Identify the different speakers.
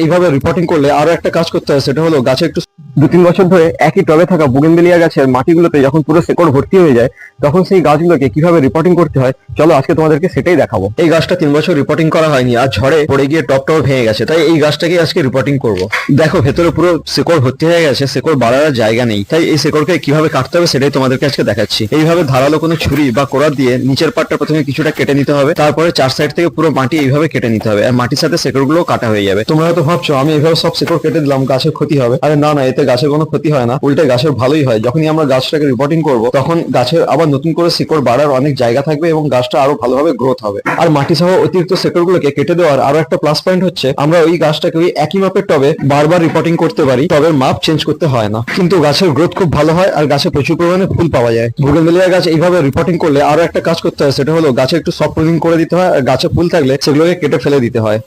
Speaker 1: এইভাবে রিপোর্টিং করলে আরো একটা কাজ করতে হয়, সেটা হলো গাছে একটু 2-3 বছর ধরে একই টবে থাকা বুগেনভেলিয়া গাছের মাটিগুলোতে যখন পুরো শেকড় ভর্তি হয়ে যায়, তখন সেই গাছগুলোকে কিভাবে রিপোর্টিং করতে হয় চলো আজকে তোমাদেরকে সেটাই দেখাবো। এই গাছটা 3 বছর রিপোর্টিং করা হয়নি, আর ঝড়ে পড়ে গিয়ে টপ ভেঙে গেছে, তাই এই গাছটাকে আজকে রিপোর্টিং করব। দেখো ভেতরে পুরো শেকড় ভর্তি হয়ে গেছে, শেকড় বাড়ার জায়গা নেই, তাই এই শেকড়কে কিভাবে কাটতে হবে সেটাই তোমাদেরকে আজকে দেখাচ্ছি। এইভাবে ধারালো কোনো ছুরি বা কোড়া দিয়ে নিচের পাটটা প্রথমে কিছুটা কেটে নিতে হবে, তারপরে 4 সাইড থেকে পুরো মাটি এইভাবে কেটে নিতে হবে, আর মাটির সাথে শেকড় গুলো কাটা হয়ে যাবে। তোমরা হয়তো ভাবছো আমি এইভাবে সব শেকড় কেটে দিলাম, গাছের ক্ষতি হবে। আরে না না, এতে গাছের কোনো ক্ষতি হয় না, উল্টে গাছের ভালোই হয়। যখনই আমরা গাছটাকে রিপোর্টিং করব তখন গাছের আবার নতুন করে শিকড় বাড়ার অনেক জায়গা থাকবে এবং গাছটা আরো ভালোভাবে গ্রোথ হবে। আর মাটি সহ অতিরিক্ত শেকড় গুলোকে কেটে দেওয়ার আরো একটা প্লাস পয়েন্ট হচ্ছে আমরা ওই গাছটাকে ওই একই মাপের টবে বারবার রিপোর্টিং করতে পারি, টবের মাপ চেঞ্জ করতে হয় না, কিন্তু গাছের গ্রোথ খুব ভালো হয় আর গাছে প্রচুর পরিমাণে ফুল পাওয়া যায়। বুগেনভেলিয়া গাছ এইভাবে রিপোর্টিং করলে আরো একটা কাজ করতে হয়, সেটা হলো গাছে একটু সফট প্রুনিং করে দিতে হয়, আর গাছে ফুল থাকলে সেগুলোকে কেটে ফেলে দিতে হয়।